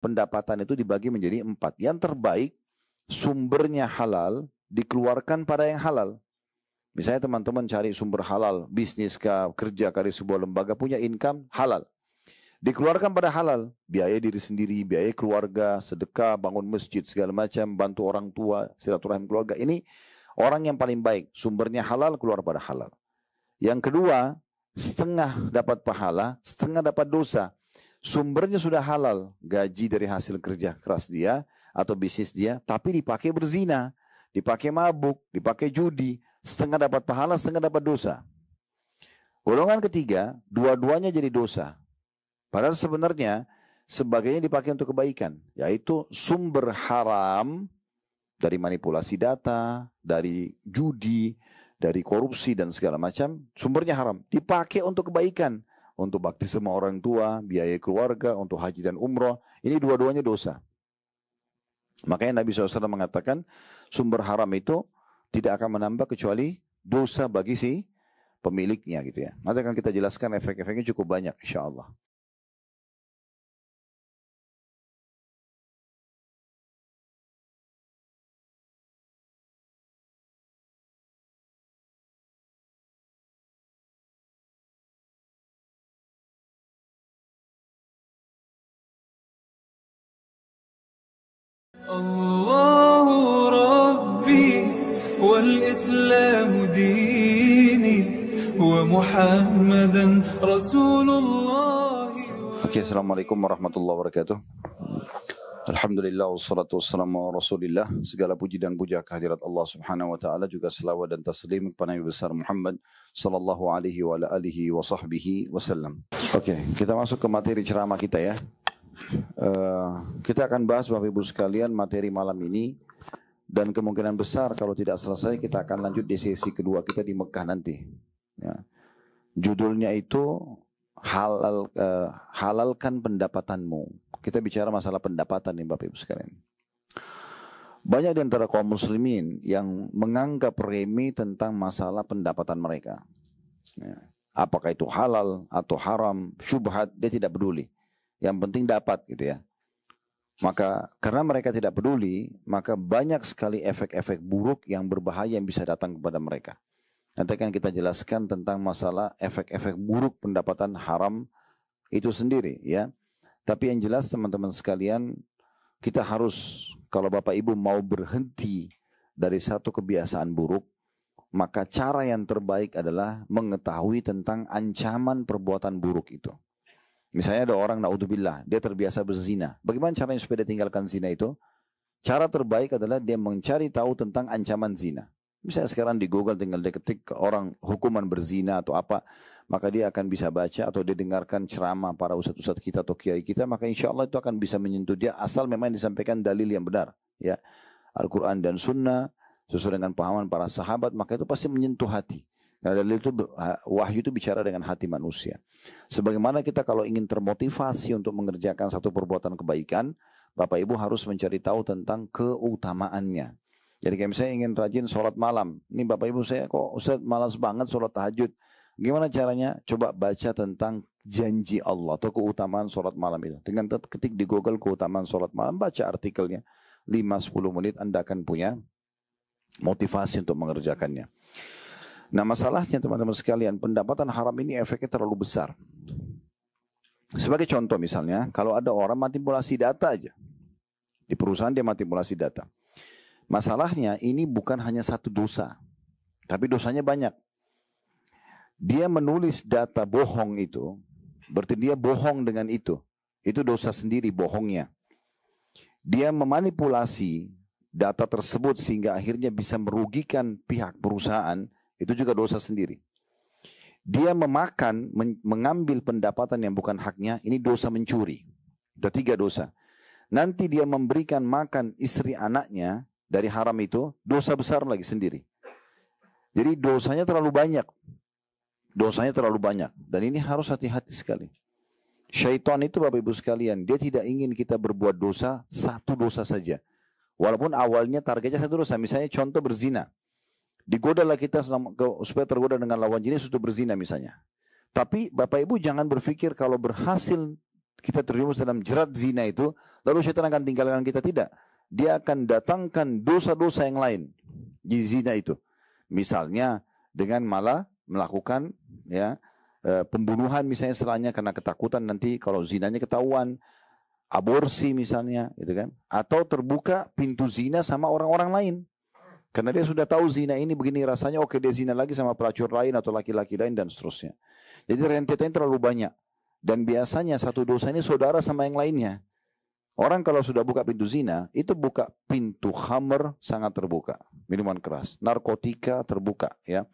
pendapatan itu dibagi menjadi 4. Yang terbaik, sumbernya halal, dikeluarkan pada yang halal. Misalnya teman-teman cari sumber halal, bisnis kah, kerja kah di sebuah lembaga, punya income halal. Dikeluarkan pada halal, biaya diri sendiri, biaya keluarga, sedekah, bangun masjid, segala macam, bantu orang tua, silaturahim keluarga. Ini orang yang paling baik, sumbernya halal, keluar pada halal. Yang kedua, setengah dapat pahala, setengah dapat dosa. Sumbernya sudah halal, gaji dari hasil kerja keras dia atau bisnis dia, tapi dipakai berzina, dipakai mabuk, dipakai judi, setengah dapat pahala, setengah dapat dosa. Golongan ketiga, dua-duanya jadi dosa. Padahal sebenarnya sebagainya dipakai untuk kebaikan, yaitu sumber haram dari manipulasi data, dari judi, dari korupsi dan segala macam, sumbernya haram. Dipakai untuk kebaikan, untuk bakti sama orang tua, biaya keluarga, untuk haji dan umroh. Ini dua-duanya dosa. Makanya Nabi SAW mengatakan sumber haram itu tidak akan menambah kecuali dosa bagi si pemiliknya gitu ya. Nanti akan kita jelaskan efek-efeknya cukup banyak insya Allah. الله ربي والإسلام ديني ومحمدا رسول الله. Assalamualaikum warahmatullahi wabarakatuh. Alhamdulillah wassalatu wassalamu ala Rasulillah. Segala puji dan puja kehadirat Allah Subhanahu wa taala, juga selawat dan taslim kepada Nabi besar Muhammad sallallahu alaihi wa alihi wa sahbihi wasallam. Oke, kita masuk ke materi ceramah kita ya. Kita akan bahas Bapak Ibu sekalian materi malam ini, dan kemungkinan besar kalau tidak selesai kita akan lanjut di sesi kedua kita di Mekah nanti ya. Judulnya itu halalkan pendapatanmu. Kita bicara masalah pendapatan nih Bapak Ibu sekalian. Banyak di antara kaum muslimin yang menganggap remeh tentang masalah pendapatan mereka ya. Apakah itu halal atau haram, syubhat, dia tidak peduli. Yang penting dapat gitu ya. Maka karena mereka tidak peduli, maka banyak sekali efek-efek buruk yang berbahaya yang bisa datang kepada mereka. Nanti akan kita jelaskan tentang masalah efek-efek buruk pendapatan haram itu sendiri ya. Tapi yang jelas teman-teman sekalian, kita harus, kalau Bapak Ibu mau berhenti dari satu kebiasaan buruk, maka cara yang terbaik adalah mengetahui tentang ancaman perbuatan buruk itu. Misalnya ada orang, naudzubillah, dia terbiasa berzina. Bagaimana caranya supaya dia tinggalkan zina itu? Cara terbaik adalah dia mencari tahu tentang ancaman zina. Misalnya sekarang di Google tinggal dia ketik orang hukuman berzina atau apa, maka dia akan bisa baca atau dia dengarkan ceramah para ustadz-ustadz kita atau kiai kita, maka insya Allah itu akan bisa menyentuh dia asal memang disampaikan dalil yang benar. Ya, Al-Quran dan Sunnah sesuai dengan pahaman para sahabat, maka itu pasti menyentuh hati. Karena dalil itu, wahyu itu bicara dengan hati manusia. Sebagaimana kita kalau ingin termotivasi untuk mengerjakan satu perbuatan kebaikan, Bapak Ibu harus mencari tahu tentang keutamaannya. Jadi kayak misalnya ingin rajin sholat malam. Ini Bapak Ibu, saya kok Ustaz malas banget sholat tahajud. Gimana caranya? Coba baca tentang janji Allah atau keutamaan sholat malam itu. Dengan ketik di Google keutamaan sholat malam, baca artikelnya. 5-10 menit Anda akan punya motivasi untuk mengerjakannya. Nah masalahnya teman-teman sekalian, pendapatan haram ini efeknya terlalu besar. Sebagai contoh misalnya, kalau ada orang manipulasi data aja. Di perusahaan dia manipulasi data. Masalahnya ini bukan hanya satu dosa, tapi dosanya banyak. Dia menulis data bohong itu, berarti dia bohong dengan itu. Itu dosa sendiri bohongnya. Dia memanipulasi data tersebut sehingga akhirnya bisa merugikan pihak perusahaan. Itu juga dosa sendiri. Dia mengambil pendapatan yang bukan haknya, ini dosa mencuri. Sudah 3 dosa. Nanti dia memberikan makan istri anaknya dari haram itu, dosa besar lagi sendiri. Jadi dosanya terlalu banyak. Dosanya terlalu banyak. Dan ini harus hati-hati sekali. Syaitan itu Bapak Ibu sekalian, dia tidak ingin kita berbuat dosa, satu dosa saja. Walaupun awalnya targetnya satu dosa. Misalnya contoh berzina. Digodalah kita supaya tergoda dengan lawan jenis untuk berzina misalnya. Tapi Bapak Ibu jangan berpikir kalau berhasil kita terjerumus dalam jerat zina itu, lalu syaitan akan tinggalkan kita, tidak. Dia akan datangkan dosa-dosa yang lain di zina itu. Misalnya dengan malah melakukan ya pembunuhan misalnya setelahnya karena ketakutan nanti kalau zinanya ketahuan, aborsi misalnya, gitu kan? Atau terbuka pintu zina sama orang-orang lain. Karena dia sudah tahu zina ini begini rasanya, oke dia zina lagi sama pelacur lain atau laki-laki lain dan seterusnya. Jadi rentetannya terlalu banyak. Dan biasanya satu dosa ini saudara sama yang lainnya. Orang kalau sudah buka pintu zina, itu buka pintu khamr sangat terbuka. Minuman keras, narkotika terbuka, ya.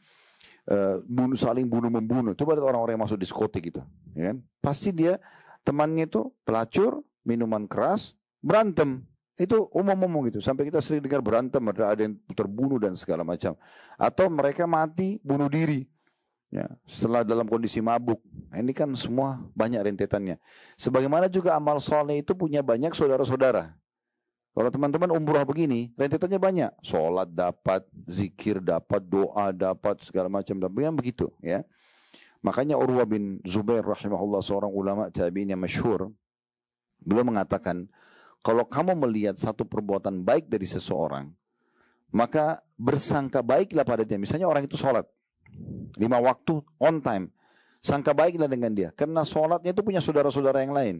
Saling bunuh-membunuh. Coba lihat orang-orang yang masuk diskotik gitu. Ya kan? Pasti dia, temannya itu pelacur, minuman keras, berantem. Itu umum-umum gitu. Sampai kita sering dengar berantem, ada yang terbunuh dan segala macam. Atau mereka mati, bunuh diri. Ya, setelah dalam kondisi mabuk. Nah, ini kan semua banyak rentetannya. Sebagaimana juga amal soleh itu punya banyak saudara-saudara. Kalau teman-teman umrah begini, rentetannya banyak. Sholat dapat, zikir dapat, doa dapat, segala macam. Dan begitu. Ya. Makanya Urwah bin Zubair rahimahullah, seorang ulama tabi'in yang masyhur, beliau mengatakan, kalau kamu melihat satu perbuatan baik dari seseorang, maka bersangka baiklah pada dia. Misalnya orang itu sholat 5 waktu on time, sangka baiklah dengan dia, karena sholatnya itu punya saudara-saudara yang lain.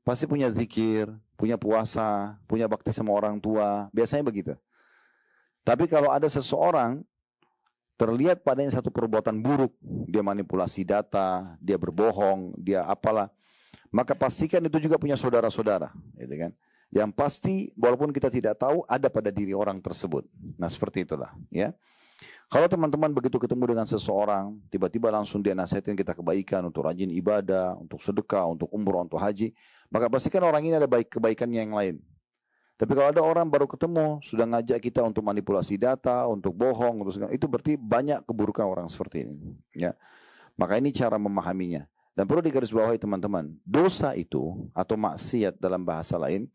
Pasti punya zikir, punya puasa, punya bakti sama orang tua, biasanya begitu. Tapi kalau ada seseorang terlihat padanya satu perbuatan buruk, dia manipulasi data, dia berbohong, dia apalah, maka pastikan itu juga punya saudara-saudara, gitu kan? Yang pasti walaupun kita tidak tahu ada pada diri orang tersebut. Nah seperti itulah, ya. Kalau teman-teman begitu ketemu dengan seseorang, tiba-tiba langsung dia nasihatin kita kebaikan untuk rajin ibadah, untuk sedekah, untuk umroh, untuk haji, maka pastikan orang ini ada kebaikannya yang lain. Tapi kalau ada orang baru ketemu sudah ngajak kita untuk manipulasi data, untuk bohong, untuk segala, itu berarti banyak keburukan orang seperti ini. Ya, maka ini cara memahaminya. Dan perlu digarisbawahi teman-teman, dosa itu atau maksiat dalam bahasa lain,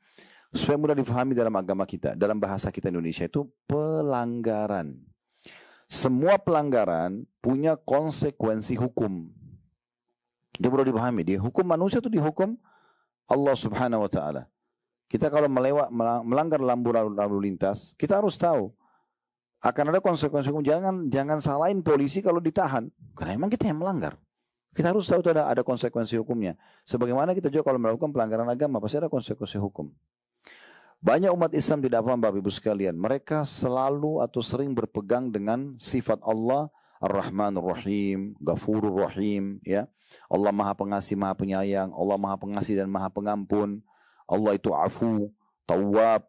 supaya mudah difahami dalam agama kita, dalam bahasa kita Indonesia itu pelanggaran. Semua pelanggaran punya konsekuensi hukum. Itu perlu dipahami. Di hukum manusia itu dihukum Allah Subhanahu Wa Taala. Kita kalau melanggar lalu lintas, kita harus tahu akan ada konsekuensi hukum. Jangan salahin polisi kalau ditahan, karena memang kita yang melanggar. Kita harus tahu ada konsekuensi hukumnya. Sebagaimana kita juga kalau melakukan pelanggaran agama pasti ada konsekuensi hukum. Banyak umat Islam tidak paham, Bapak Ibu sekalian. Mereka selalu atau sering berpegang dengan sifat Allah Ar-Rahmanur Rahim, Ghafurur Rahim, ya. Allah Maha Pengasih, Maha Penyayang, Allah Maha Pengasih dan Maha Pengampun. Allah itu Afu, Tawwab,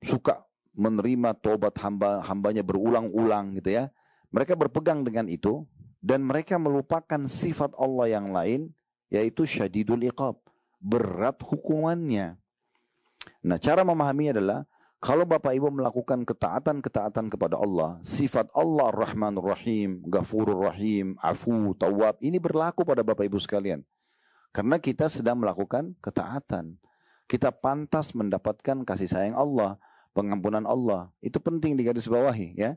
suka menerima taubat hambanya berulang-ulang gitu ya. Mereka berpegang dengan itu dan mereka melupakan sifat Allah yang lain, yaitu Syadidul Iqab, berat hukumannya. Nah, cara memahaminya adalah kalau Bapak Ibu melakukan ketaatan-ketaatan kepada Allah, sifat Allah Ar-Rahmanur Rahim, Ghafurur Rahim, Afu, Tawwab, ini berlaku pada Bapak Ibu sekalian. Karena kita sedang melakukan ketaatan. Kita pantas mendapatkan kasih sayang Allah, pengampunan Allah. Itu penting digarisbawahi, ya.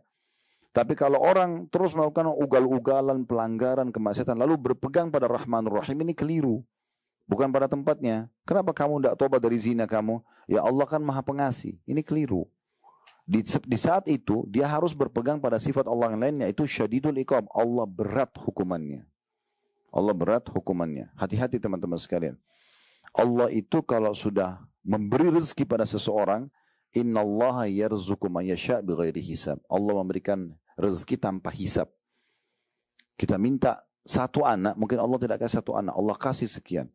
Tapi kalau orang terus melakukan ugal-ugalan, pelanggaran, kemaksiatan, lalu berpegang pada Rahmanur Rahim, ini keliru. Bukan pada tempatnya. Kenapa kamu tidak tobat dari zina kamu? Ya Allah kan Maha Pengasih. Ini keliru. Di saat itu, dia harus berpegang pada sifat Allah yang lainnya. Itu Syadidul Iqab. Allah berat hukumannya. Allah berat hukumannya. Hati-hati teman-teman sekalian. Allah itu kalau sudah memberi rezeki pada seseorang, innallaha yarzuqu man yasha' bighairi hisab. Allah memberikan rezeki tanpa hisab. Kita minta satu anak, mungkin Allah tidak kasih satu anak, Allah kasih sekian.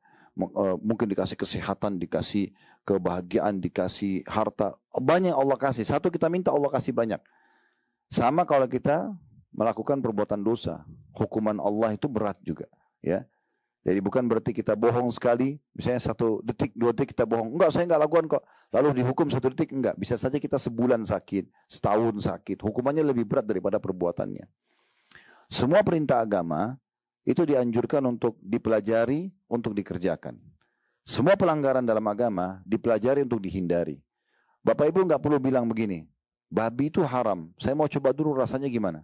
Mungkin dikasih kesehatan, dikasih kebahagiaan, dikasih harta. Banyak Allah kasih. Satu kita minta Allah kasih banyak. Sama kalau kita melakukan perbuatan dosa, hukuman Allah itu berat juga, ya. Jadi bukan berarti kita bohong sekali, misalnya 1 detik, 2 detik kita bohong. Enggak, saya enggak lakukan kok. Lalu dihukum 1 detik, enggak. Bisa saja kita sebulan sakit, setahun sakit. Hukumannya lebih berat daripada perbuatannya. Semua perintah agama itu dianjurkan untuk dipelajari, untuk dikerjakan. Semua pelanggaran dalam agama dipelajari untuk dihindari. Bapak Ibu enggak perlu bilang begini, babi itu haram, saya mau coba dulu rasanya gimana.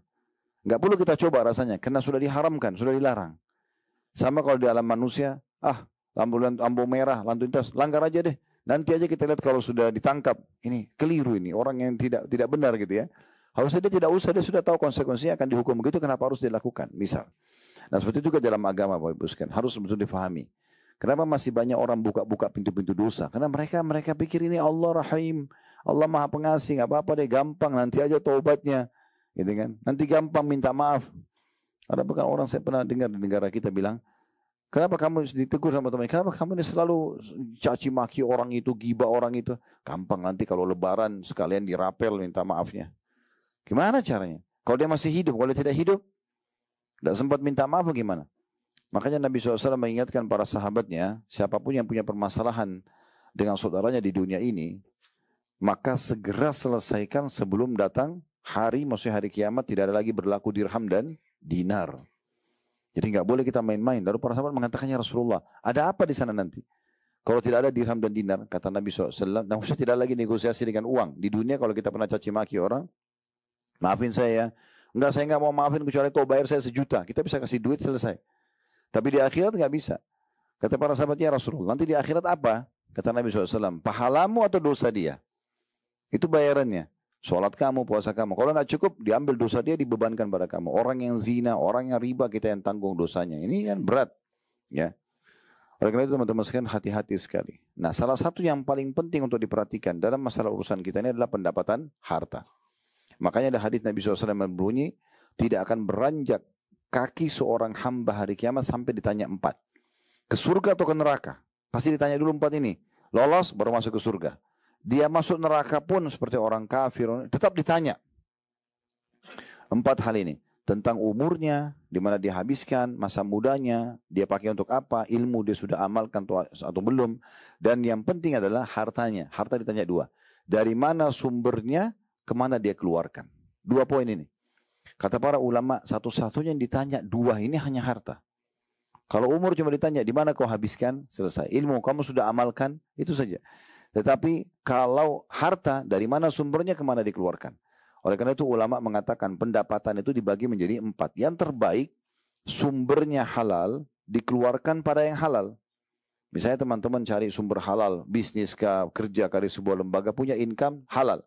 Enggak perlu kita coba rasanya, karena sudah diharamkan, sudah dilarang. Sama kalau di alam manusia, lampu merah, lampu lintas, langgar aja deh. Nanti aja kita lihat kalau sudah ditangkap, ini keliru ini, orang yang tidak benar gitu ya. Harusnya dia tidak usah, dia sudah tahu konsekuensinya akan dihukum begitu, kenapa harus dilakukan, misal. Nah seperti itu juga dalam agama Bapak Ibu sekalian, harus betul difahami. Kenapa masih banyak orang buka-buka pintu-pintu dosa? Karena mereka pikir ini Allah Rahim, Allah Maha Pengasih, nggak apa-apa deh, gampang, nanti aja taubatnya, gitu kan? Nanti gampang minta maaf. Ada bukan orang, saya pernah dengar di negara kita bilang, kenapa kamu ditegur sama teman? Kenapa kamu ini selalu caci maki orang itu, gibah orang itu? Gampang, nanti kalau Lebaran sekalian dirapel minta maafnya. Gimana caranya? Kalau dia masih hidup, kalau dia tidak hidup, tidak sempat minta maaf bagaimana? Makanya Nabi SAW mengingatkan para sahabatnya, siapapun yang punya permasalahan dengan saudaranya di dunia ini, maka segera selesaikan sebelum datang hari, maksudnya hari kiamat, tidak ada lagi berlaku dirham dan dinar. Jadi nggak boleh kita main-main. Lalu para sahabat mengatakannya, Rasulullah, ada apa di sana nanti? Kalau tidak ada dirham dan dinar, kata Nabi SAW, nah maksudnya tidak lagi negosiasi dengan uang. Di dunia kalau kita pernah caci maki orang, maafin saya ya. Enggak, saya nggak mau maafin kecuali kau bayar saya 1 juta. Kita bisa kasih duit, selesai. Tapi di akhirat nggak bisa. Kata para sahabatnya, Rasulullah, nanti di akhirat apa? Kata Nabi SAW, pahalamu atau dosa dia? Itu bayarannya. Sholat kamu, puasa kamu. Kalau nggak cukup, diambil dosa dia, dibebankan pada kamu. Orang yang zina, orang yang riba, kita yang tanggung dosanya. Ini kan berat. Ya. Oleh karena itu teman-teman sekalian, hati-hati sekali. Nah, salah satu yang paling penting untuk diperhatikan dalam masalah urusan kita ini adalah pendapatan harta. Makanya ada hadis Nabi SAW yang berbunyi, tidak akan beranjak kaki seorang hamba hari kiamat sampai ditanya 4. Ke surga atau ke neraka? Pasti ditanya dulu 4 ini. Lolos baru masuk ke surga. Dia masuk neraka pun seperti orang kafir, tetap ditanya 4 hal ini. Tentang umurnya, di mana dia habiskan, masa mudanya, dia pakai untuk apa, ilmu dia sudah amalkan atau belum. Dan yang penting adalah hartanya. Harta ditanya 2. Dari mana sumbernya, kemana dia keluarkan. 2 poin ini. Kata para ulama, satu-satunya yang ditanya 2 ini hanya harta. Kalau umur cuma ditanya, di mana kau habiskan, selesai. Ilmu kamu sudah amalkan, itu saja. Tetapi kalau harta, dari mana sumbernya, kemana dikeluarkan. Oleh karena itu ulama mengatakan pendapatan itu dibagi menjadi 4. Yang terbaik, sumbernya halal, dikeluarkan pada yang halal. Misalnya teman-teman cari sumber halal, bisnis kerja di sebuah lembaga, punya income halal.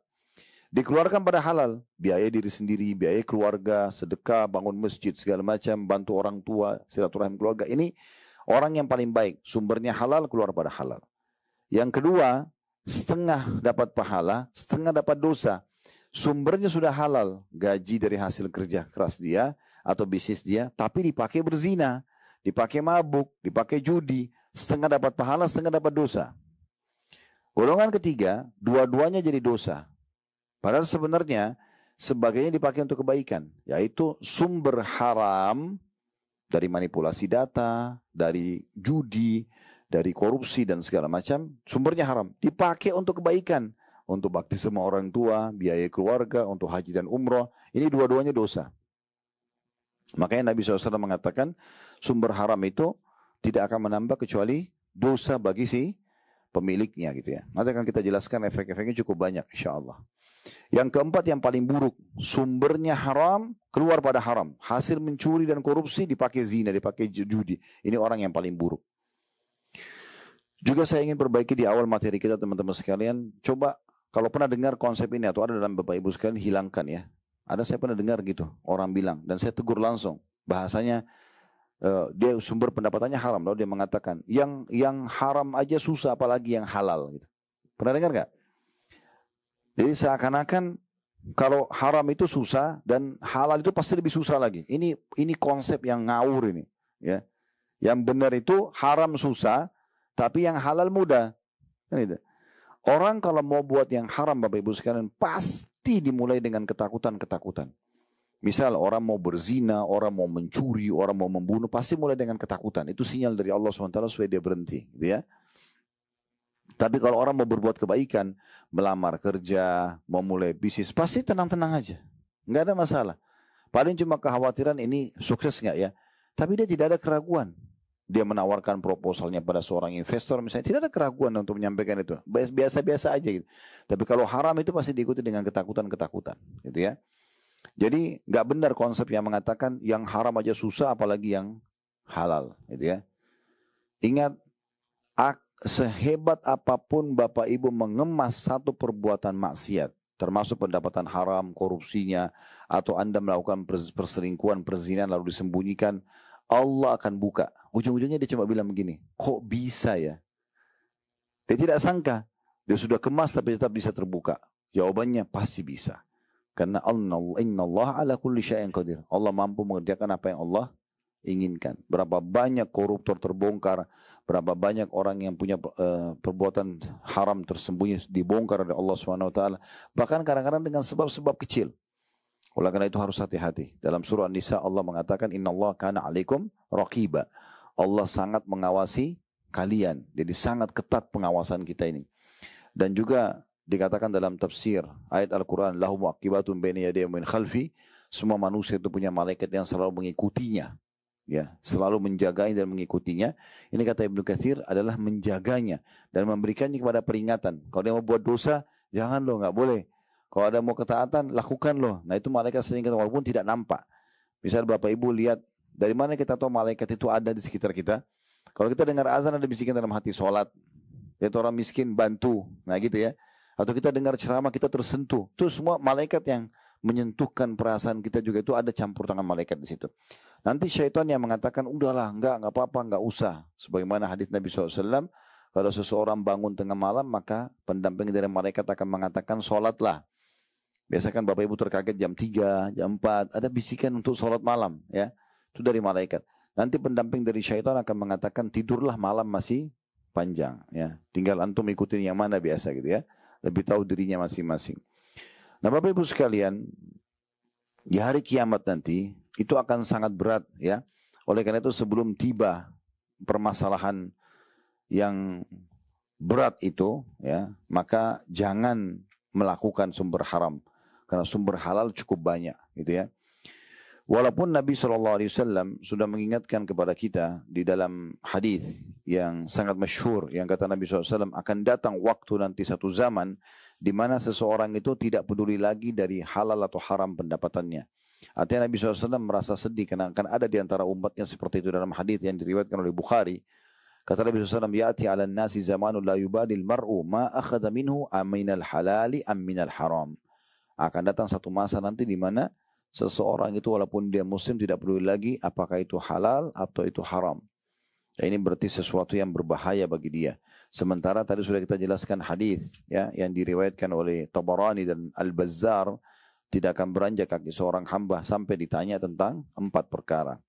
Dikeluarkan pada halal, biaya diri sendiri, biaya keluarga, sedekah, bangun masjid, segala macam, bantu orang tua, silaturahim keluarga. Ini orang yang paling baik, sumbernya halal, keluar pada halal. Yang kedua, setengah dapat pahala, setengah dapat dosa. Sumbernya sudah halal, gaji dari hasil kerja keras dia atau bisnis dia, tapi dipakai berzina, dipakai mabuk, dipakai judi, setengah dapat pahala, setengah dapat dosa. Golongan ketiga, dua-duanya jadi dosa. Padahal sebenarnya sebagainya dipakai untuk kebaikan, yaitu sumber haram dari manipulasi data, dari judi, dari korupsi dan segala macam, sumbernya haram, dipakai untuk kebaikan, untuk bakti sama orang tua, biaya keluarga, untuk haji dan umroh. Ini dua-duanya dosa. Makanya Nabi SAW mengatakan sumber haram itu tidak akan menambah kecuali dosa bagi si pemiliknya gitu ya. Nanti akan kita jelaskan efek-efeknya cukup banyak insyaAllah. Yang keempat yang paling buruk, sumbernya haram, keluar pada haram. Hasil mencuri dan korupsi dipakai zina, dipakai judi. Ini orang yang paling buruk. Juga saya ingin perbaiki di awal materi kita teman-teman sekalian. Coba kalau pernah dengar konsep ini atau ada dalam Bapak Ibu sekalian, hilangkan ya. Ada saya pernah dengar gitu, orang bilang. Dan saya tegur langsung. Bahasanya dia sumber pendapatannya haram. Lalu dia mengatakan, yang haram aja susah apalagi yang halal. Gitu. Pernah dengar nggak? Jadi seakan-akan kalau haram itu susah dan halal itu pasti lebih susah lagi. Ini konsep yang ngawur ini. Ya. Yang benar itu haram susah, tapi yang halal mudah. Orang kalau mau buat yang haram Bapak Ibu sekalian, pasti dimulai dengan ketakutan-ketakutan. Misal orang mau berzina, orang mau mencuri, orang mau membunuh, pasti mulai dengan ketakutan. Itu sinyal dari Allah SWT supaya dia berhenti. Gitu ya. Tapi kalau orang mau berbuat kebaikan, melamar kerja, mau mulai bisnis, pasti tenang-tenang aja. Nggak ada masalah. Paling cuma kekhawatiran ini sukses nggak ya. Tapi dia tidak ada keraguan. Dia menawarkan proposalnya pada seorang investor misalnya. Tidak ada keraguan untuk menyampaikan itu. Biasa-biasa aja gitu. Tapi kalau haram itu pasti diikuti dengan ketakutan-ketakutan. Gitu ya. Jadi nggak benar konsep yang mengatakan yang haram aja susah apalagi yang halal. Gitu ya. Ingat, Sehebat apapun Bapak Ibu mengemas satu perbuatan maksiat, termasuk pendapatan haram, korupsinya, atau Anda melakukan perselingkuhan, perzinahan lalu disembunyikan, Allah akan buka. Ujung-ujungnya dia cuma bilang begini, kok bisa ya? Dia tidak sangka, dia sudah kemas tapi tetap bisa terbuka. Jawabannya pasti bisa. Karena Allah ala kulli syai'in qadir. Allah mampu mengerjakan apa yang Allah inginkan. Berapa banyak koruptor terbongkar, berapa banyak orang yang punya perbuatan haram tersembunyi dibongkar oleh Allah SWT. Bahkan kadang-kadang dengan sebab-sebab kecil. Oleh karena itu harus hati-hati. Dalam surah An-Nisa Allah mengatakan innallaha kana 'alaikum raqiba. Allah sangat mengawasi kalian. Jadi sangat ketat pengawasan kita ini. Dan juga dikatakan dalam tafsir ayat Al-Quran, lahum mu'aqibatun baina yadayhi min khalfi, semua manusia itu punya malaikat yang selalu mengikutinya, ya, selalu menjaganya dan mengikutinya. Ini kata Ibnu Katsir adalah menjaganya dan memberikannya kepada peringatan. Kalau dia mau buat dosa, jangan loh, nggak boleh. Kalau ada mau ketaatan, lakukan loh. Nah itu malaikat sering walaupun tidak nampak. Misal Bapak Ibu lihat, dari mana kita tahu malaikat itu ada di sekitar kita? Kalau kita dengar azan ada bisikan dalam hati, sholat, yaitu orang miskin bantu, nah gitu ya. Atau kita dengar ceramah kita tersentuh. Itu semua malaikat yang menyentuhkan perasaan kita juga, itu ada campur tangan malaikat di situ. Nanti syaitan yang mengatakan udahlah, enggak apa-apa, enggak usah. Sebagaimana hadis Nabi SAW, kalau seseorang bangun tengah malam maka pendamping dari malaikat akan mengatakan sholatlah. Biasakan Bapak Ibu terkaget jam 3, jam 4, ada bisikan untuk sholat malam, ya. Itu dari malaikat. Nanti pendamping dari syaitan akan mengatakan tidurlah, malam masih panjang, ya. Tinggal antum ikutin yang mana biasa gitu ya. Lebih tahu dirinya masing-masing. Nah Bapak Ibu sekalian, di hari kiamat nanti itu akan sangat berat ya. Oleh karena itu sebelum tiba permasalahan yang berat itu ya, maka jangan melakukan sumber haram. Karena sumber halal cukup banyak gitu ya. Walaupun Nabi SAW sudah mengingatkan kepada kita di dalam hadis yang sangat masyhur yang kata Nabi SAW, akan datang waktu nanti satu zaman di mana seseorang itu tidak peduli lagi dari halal atau haram pendapatannya. Artinya Nabi SAW merasa sedih karena akan ada di antara umatnya seperti itu dalam hadis yang diriwayatkan oleh Bukhari. Kata Nabi SAW, ya'ti 'alan nasi zamanun la yubadil mar'u ma akhadha minhu aminal halali am minal haram. Akan datang satu masa nanti di mana seseorang itu walaupun dia muslim tidak peduli lagi apakah itu halal atau itu haram. Ya, ini berarti sesuatu yang berbahaya bagi dia. Sementara tadi sudah kita jelaskan hadis ya yang diriwayatkan oleh Tabarani dan Al-Bazzar, tidak akan beranjak kaki seorang hamba sampai ditanya tentang 4 perkara.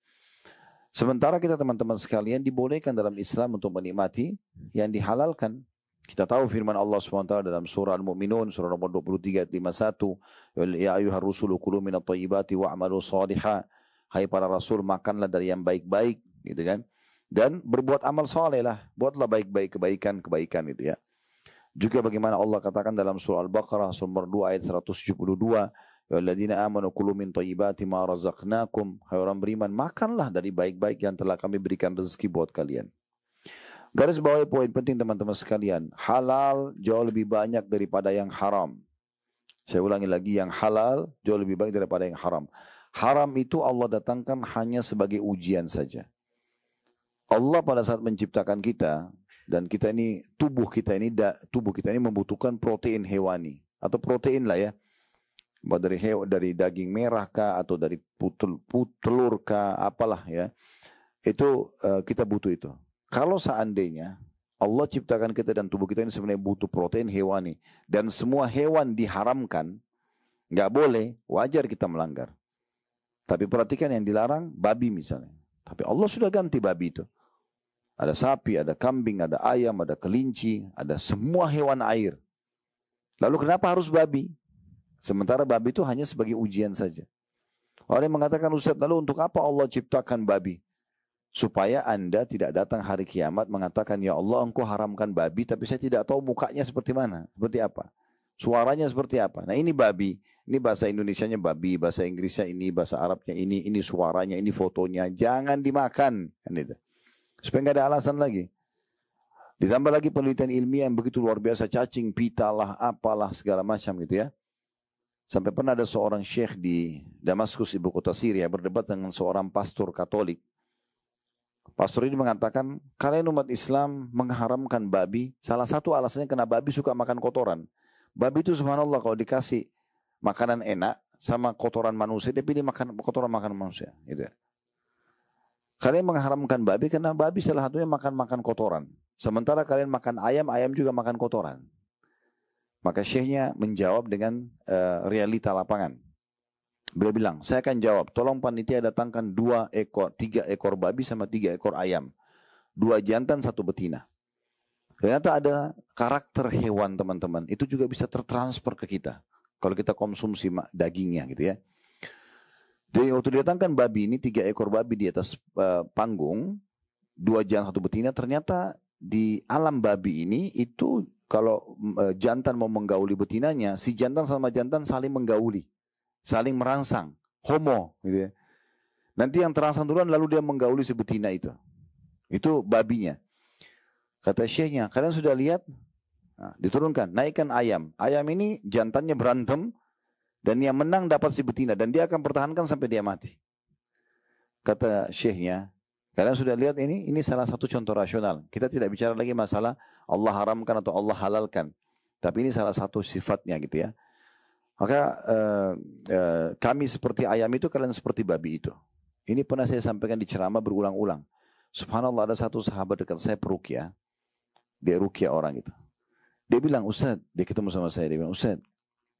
Sementara kita teman-teman sekalian dibolehkan dalam Islam untuk menikmati yang dihalalkan. Kita tahu firman Allah SWT dalam surah Al-Mu'minun, surah nomor 23 ayat 51. Ya ayuhar rusulu kulu minat tayyibati wa'amalu salihah. Hai para rasul, makanlah dari yang baik-baik, gitu kan. Dan berbuat amal soleh lah. Buatlah baik-baik, kebaikan gitu ya. Juga bagaimana Allah katakan dalam surah Al-Baqarah, surah nomor 2 ayat 172. Ya alladzina amanu kulu min tayyibati ma razaqnakum. Hai orang beriman, makanlah dari baik-baik yang telah kami berikan rezeki buat kalian. Garis bawahi poin penting teman-teman sekalian. Halal jauh lebih banyak daripada yang haram. Saya ulangi lagi, yang halal jauh lebih baik daripada yang haram. Haram itu Allah datangkan hanya sebagai ujian saja. Allah pada saat menciptakan kita, dan kita ini, tubuh kita ini membutuhkan protein hewani. Atau protein lah ya. Dari daging merah kah, atau dari telur kah, apalah ya. Itu kita butuh itu. Kalau seandainya Allah ciptakan kita dan tubuh kita ini sebenarnya butuh protein hewani dan semua hewan diharamkan, nggak boleh, wajar kita melanggar. Tapi perhatikan yang dilarang, babi misalnya. Tapi Allah sudah ganti babi itu. Ada sapi, ada kambing, ada ayam, ada kelinci, ada semua hewan air. Lalu kenapa harus babi? Sementara babi itu hanya sebagai ujian saja. Orang yang mengatakan, Ustaz, lalu untuk apa Allah ciptakan babi? Supaya Anda tidak datang hari kiamat mengatakan, ya Allah engkau haramkan babi tapi saya tidak tahu mukanya seperti mana, seperti apa, suaranya seperti apa. Nah ini babi, ini bahasa Indonesianya babi, bahasa Inggrisnya ini, bahasa Arabnya ini suaranya, ini fotonya, jangan dimakan. Supaya nggak ada alasan lagi. Ditambah lagi penelitian ilmiah yang begitu luar biasa, cacing, pita lah, apalah segala macam gitu ya. Sampai pernah ada seorang syekh di Damaskus, ibu kota Syria, berdebat dengan seorang pastor Katolik. Pastor ini mengatakan, kalian umat Islam mengharamkan babi. Salah satu alasannya karena babi suka makan kotoran. Babi itu subhanallah kalau dikasih makanan enak sama kotoran manusia, dia pilih makan kotoran makan manusia. Gitu. Kalian mengharamkan babi karena babi salah satunya makan kotoran. Sementara kalian makan ayam, ayam juga makan kotoran. Maka syekhnya menjawab dengan realita lapangan. Beliau bilang, saya akan jawab, tolong panitia datangkan 3 ekor babi sama 3 ekor ayam. 2 jantan, 1 betina. Ternyata ada karakter hewan teman-teman. Itu juga bisa tertransfer ke kita. Kalau kita konsumsi dagingnya gitu ya. Jadi waktu didatangkan babi ini, 3 ekor babi di atas panggung. 2 jantan, 1 betina. Ternyata di alam babi ini itu kalau jantan mau menggauli betinanya, si jantan sama jantan saling menggauli. Saling merangsang, homo gitu ya. Nanti yang terangsang duluan lalu dia menggauli si betina itu. Itu babinya. Kata syekhnya, kalian sudah lihat? Nah, diturunkan, naikkan ayam. Ayam ini jantannya berantem dan yang menang dapat si betina dan dia akan pertahankan sampai dia mati. Kata syekhnya, kalian sudah lihat ini salah satu contoh rasional. Kita tidak bicara lagi masalah Allah haramkan atau Allah halalkan. Tapi ini salah satu sifatnya gitu ya. Maka kami seperti ayam itu, kalian seperti babi itu. Ini pernah saya sampaikan di ceramah berulang-ulang. Subhanallah, ada satu sahabat dekat saya peruqyah. Dia ruqyah orang itu. Dia bilang, Ustaz, dia ketemu sama saya. Dia bilang, Ustaz,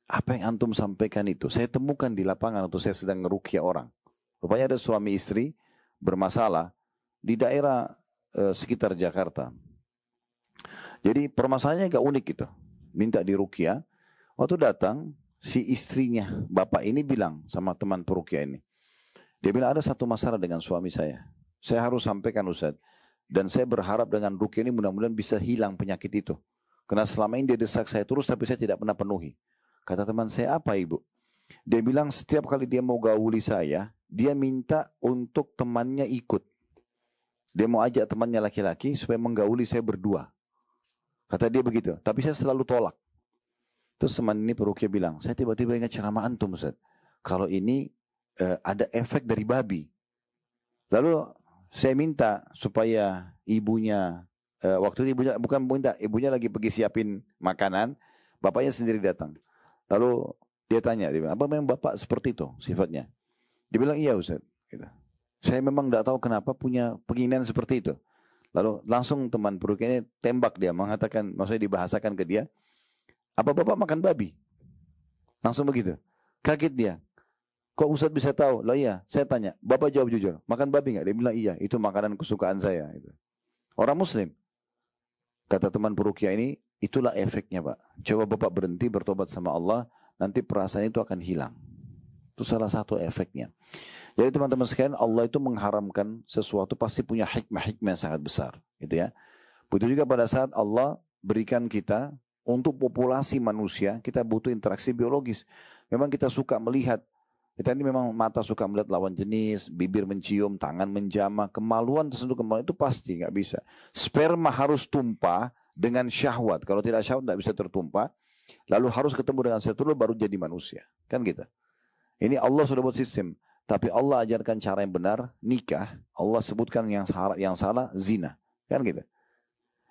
apa yang antum sampaikan itu? Saya temukan di lapangan waktu saya sedang ngeruqyah orang. Rupanya ada suami istri bermasalah di daerah sekitar Jakarta. Jadi permasalahannya agak unik gitu. Minta diruqyah. Waktu datang, si istrinya, bapak ini bilang sama teman peruqyah ini. Dia bilang ada satu masalah dengan suami saya. Saya harus sampaikan Ustaz. Dan saya berharap dengan ruqyah ini mudah-mudahan bisa hilang penyakit itu. Karena selama ini dia desak saya terus tapi saya tidak pernah penuhi. Kata teman saya, apa ibu? Dia bilang setiap kali dia mau gauli saya, dia minta untuk temannya ikut. Dia mau ajak temannya laki-laki supaya menggauli saya berdua. Kata dia begitu. Tapi saya selalu tolak. Terus teman ini peruqyah bilang, saya tiba-tiba ingat ceramah antum Ustaz. Kalau ini ada efek dari babi. Lalu saya minta supaya ibunya, waktu itu ibunya, bukan minta, ibunya lagi pergi siapin makanan, bapaknya sendiri datang. Lalu dia tanya, dia bilang, apa memang bapak seperti itu sifatnya? Dia bilang, iya Ustaz. Gitu. Saya memang tidak tahu kenapa punya keinginan seperti itu. Lalu langsung teman peruqyah ini tembak dia, mengatakan, maksudnya dibahasakan ke dia, apa bapak makan babi? Langsung begitu. Kaget dia. Kok Ustaz bisa tahu? Loh iya, saya tanya. Bapak jawab jujur. Makan babi nggak? Dia bilang iya, itu makanan kesukaan saya. Orang Muslim. Kata teman peruqyah ini, itulah efeknya Pak. Coba bapak berhenti bertobat sama Allah, nanti perasaan itu akan hilang. Itu salah satu efeknya. Jadi teman-teman sekalian, Allah itu mengharamkan sesuatu pasti punya hikmah-hikmah yang sangat besar. Gitu ya. Begitu juga pada saat Allah berikan kita untuk populasi manusia, kita butuh interaksi biologis. Memang kita suka melihat, kita ini memang mata suka melihat lawan jenis, bibir mencium, tangan menjamah, kemaluan tersentuh kemaluan, itu pasti nggak bisa. Sperma harus tumpah dengan syahwat. Kalau tidak syahwat nggak bisa tertumpah. Lalu harus ketemu dengan sel telur baru jadi manusia. Kan gitu. Ini Allah sudah buat sistem. Tapi Allah ajarkan cara yang benar, nikah. Allah sebutkan yang salah, zina. Kan gitu.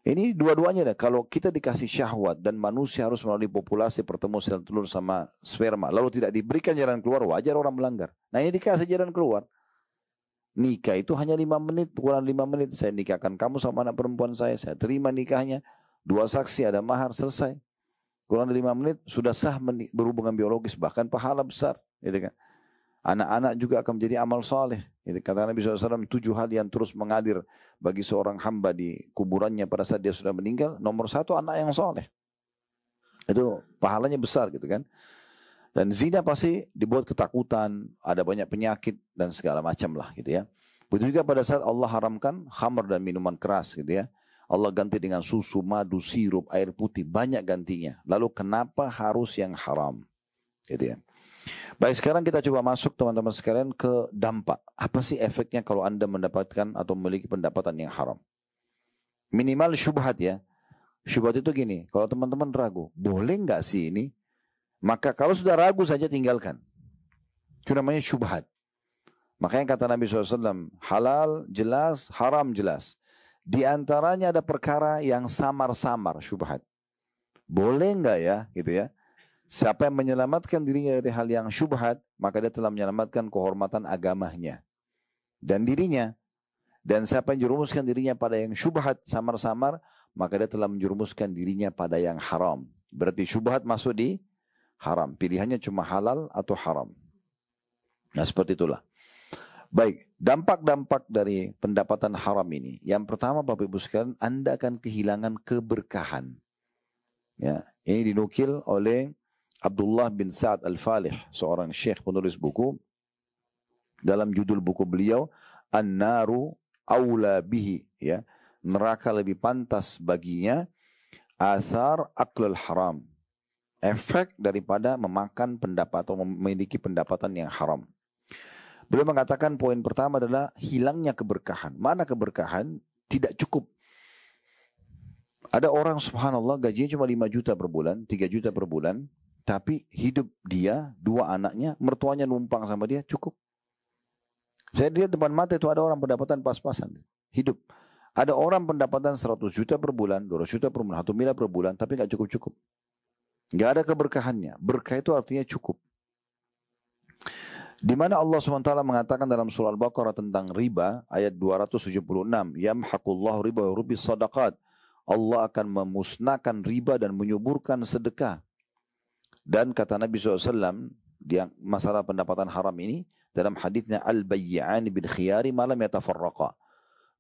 Ini dua-duanya dah. Kalau kita dikasih syahwat dan manusia harus melalui populasi bertemu sel telur sama sperma, lalu tidak diberikan jalan keluar, wajar orang melanggar. Nah ini dikasih jalan keluar. Nikah itu hanya 5 menit, kurang 5 menit. Saya nikahkan kamu sama anak perempuan saya terima nikahnya. 2 saksi, ada mahar, selesai. Kurang dari 5 menit sudah sah berhubungan biologis, bahkan pahala besar. Gitu kan. Anak-anak juga akan menjadi amal soleh. Kata Nabi SAW, 7 hal yang terus mengalir bagi seorang hamba di kuburannya pada saat dia sudah meninggal. Nomor 1 anak yang soleh. Itu pahalanya besar gitu kan. Dan zina pasti dibuat ketakutan, ada banyak penyakit dan segala macam lah gitu ya. Begitu juga pada saat Allah haramkan khamr dan minuman keras gitu ya. Allah ganti dengan susu, madu, sirup, air putih, banyak gantinya. Lalu kenapa harus yang haram? Gitu ya. Baik, sekarang kita coba masuk teman-teman sekalian ke dampak. Apa sih efeknya kalau Anda mendapatkan atau memiliki pendapatan yang haram? Minimal syubhat ya. Syubhat itu gini, kalau teman-teman ragu, boleh nggak sih ini? Maka kalau sudah ragu saja tinggalkan. Itu namanya syubhat. Makanya kata Nabi SAW, halal jelas, haram jelas. Di antaranya ada perkara yang samar-samar, syubhat. Boleh enggak ya, gitu ya. Siapa yang menyelamatkan dirinya dari hal yang syubhat, maka dia telah menyelamatkan kehormatan agamanya dan dirinya. Dan siapa yang menjerumuskan dirinya pada yang syubhat, samar-samar, maka dia telah menjerumuskan dirinya pada yang haram. Berarti syubhat masuk di haram. Pilihannya cuma halal atau haram. Nah seperti itulah. Baik, dampak-dampak dari pendapatan haram ini. Yang pertama Bapak Ibu sekalian, Anda akan kehilangan keberkahan. Ya, ini dinukil oleh Abdullah bin Sa'ad Al-Falih, seorang syekh penulis buku. Dalam judul buku beliau, An-Naru Aula Bihi. Ya, neraka lebih pantas baginya. Athar Aklul Haram. Efek daripada memakan pendapatan atau memiliki pendapatan yang haram. Beliau mengatakan poin pertama adalah hilangnya keberkahan. Mana keberkahan? Tidak cukup. Ada orang subhanallah gajinya cuma 5 juta per bulan, 3 juta per bulan. Tapi hidup dia, 2 anaknya, mertuanya numpang sama dia, cukup. Saya lihat depan mata itu ada orang pendapatan pas-pasan. Hidup. Ada orang pendapatan 100 juta per bulan, 200 juta per bulan, 1 miliar per bulan, tapi gak cukup-cukup. Gak ada keberkahannya. Berkah itu artinya cukup. Di mana Allah SWT mengatakan dalam surah Al-Baqarah tentang riba ayat 276, yamhaqullahu riba wa yurbi sadaqat. Allah akan memusnahkan riba dan menyuburkan sedekah. Dan kata Nabi SAW di masalah pendapatan haram ini dalam hadisnya al-bayyi'ani bil khiyari ma lam yatafarraqa.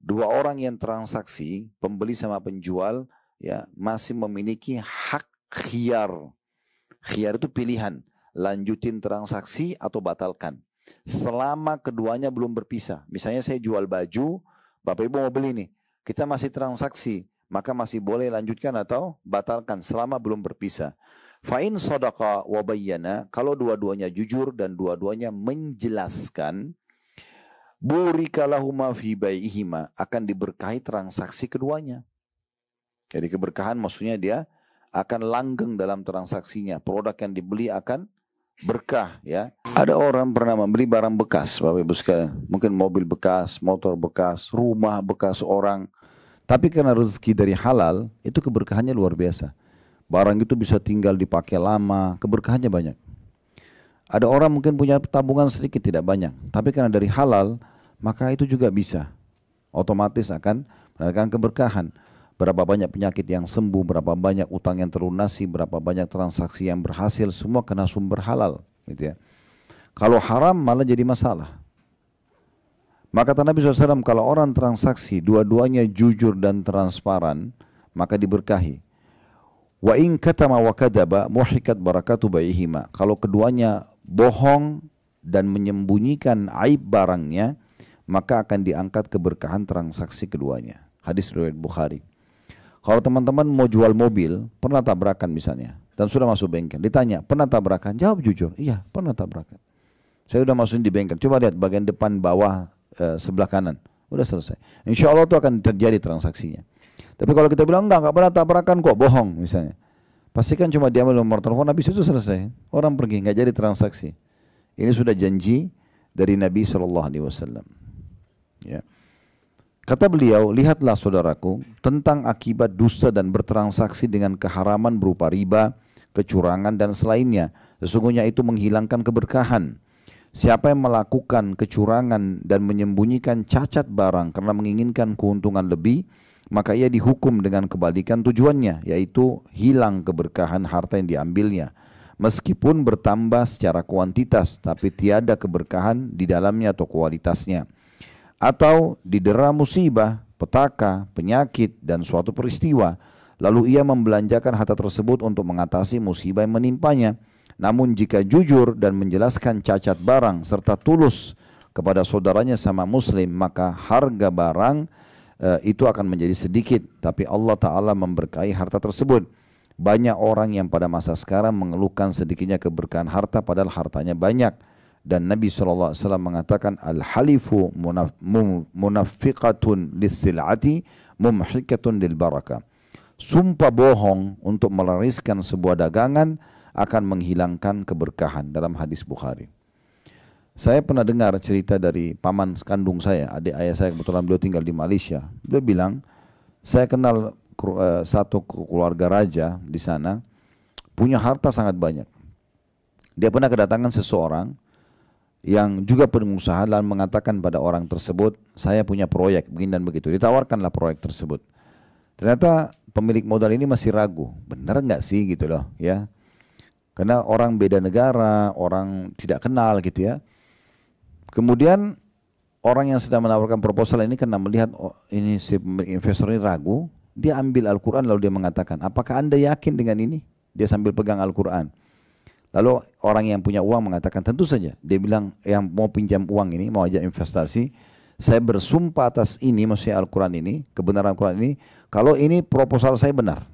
2 orang yang transaksi, pembeli sama penjual, ya masih memiliki hak khiyar. Khiyar itu pilihan. Lanjutin transaksi atau batalkan. Selama keduanya belum berpisah. Misalnya saya jual baju, Bapak Ibu mau beli nih. Kita masih transaksi, maka masih boleh lanjutkan atau batalkan selama belum berpisah. Fa'in sadaqa wa bayyana, kalau dua-duanya jujur dan dua-duanya menjelaskan, burika lahuma fi bai'ihima, akan diberkahi transaksi keduanya. Jadi keberkahan maksudnya dia akan langgeng dalam transaksinya. Produk yang dibeli akan berkah, ya. Ada orang pernah membeli barang bekas, Bapak Ibu sekalian. Mungkin mobil bekas, motor bekas, rumah bekas orang. Tapi karena rezeki dari halal, itu keberkahannya luar biasa. Barang itu bisa tinggal dipakai lama, keberkahannya banyak. Ada orang mungkin punya tabungan sedikit, tidak banyak. Tapi karena dari halal, maka itu juga bisa. Otomatis akan mendapatkan keberkahan. Berapa banyak penyakit yang sembuh, berapa banyak utang yang terlunasi, berapa banyak transaksi yang berhasil, semua kena sumber halal. Gitu ya. Kalau haram malah jadi masalah. Maka kata Nabi SAW, kalau orang transaksi, dua-duanya jujur dan transparan, maka diberkahi. Wa in katama wa kadaba muhikat barakatu baihima. Kalau keduanya bohong dan menyembunyikan aib barangnya, maka akan diangkat keberkahan transaksi keduanya. Hadis riwayat Bukhari. Kalau teman-teman mau jual mobil, pernah tabrakan misalnya, dan sudah masuk bengkel, ditanya, pernah tabrakan? Jawab jujur, iya pernah tabrakan. Saya sudah masukin di bengkel, coba lihat bagian depan bawah sebelah kanan, udah selesai. Insya Allah itu akan terjadi transaksinya. Tapi kalau kita bilang enggak pernah tabrakan kok, bohong misalnya. Pastikan cuma diambil nomor telepon, habis itu selesai. Orang pergi, nggak jadi transaksi. Ini sudah janji dari Nabi SAW. Ya. Kata beliau, lihatlah saudaraku tentang akibat dusta dan bertransaksi dengan keharaman berupa riba, kecurangan dan selainnya. Sesungguhnya itu menghilangkan keberkahan. Siapa yang melakukan kecurangan dan menyembunyikan cacat barang karena menginginkan keuntungan lebih, maka ia dihukum dengan kebalikan tujuannya, yaitu hilang keberkahan harta yang diambilnya. Meskipun bertambah secara kuantitas, tapi tiada keberkahan di dalamnya atau kualitasnya. Atau didera musibah, petaka, penyakit, dan suatu peristiwa. Lalu ia membelanjakan harta tersebut untuk mengatasi musibah yang menimpanya. Namun jika jujur dan menjelaskan cacat barang serta tulus kepada saudaranya sama muslim, maka harga barang itu akan menjadi sedikit. Tapi Allah Ta'ala memberkahi harta tersebut. Banyak orang yang pada masa sekarang mengeluhkan sedikitnya keberkahan harta padahal hartanya banyak. Dan Nabi SAW mengatakan al-halifu munafiqatun lis-sil'ati mumhikatun lil-barakah. Sumpah bohong untuk melariskan sebuah dagangan akan menghilangkan keberkahan dalam hadis Bukhari. Saya pernah dengar cerita dari paman kandung saya, adik ayah saya, kebetulan beliau tinggal di Malaysia. Beliau bilang, saya kenal satu keluarga raja di sana, punya harta sangat banyak. Dia pernah kedatangan seseorang yang juga pengusaha dan mengatakan pada orang tersebut, saya punya proyek begini dan begitu. Ditawarkanlah proyek tersebut. Ternyata pemilik modal ini masih ragu, benar nggak sih gitu loh ya. Karena orang beda negara, orang tidak kenal gitu ya. Kemudian orang yang sedang menawarkan proposal ini karena melihat ini si investor ini ragu, dia ambil Al-Quran lalu dia mengatakan, apakah Anda yakin dengan ini? Dia sambil pegang Al-Quran. Lalu orang yang punya uang mengatakan, tentu saja. Dia bilang, yang mau pinjam uang ini, mau ajak investasi, saya bersumpah atas ini, maksudnya Al-Quran ini, kebenaran Al-Quran ini, kalau ini proposal saya benar.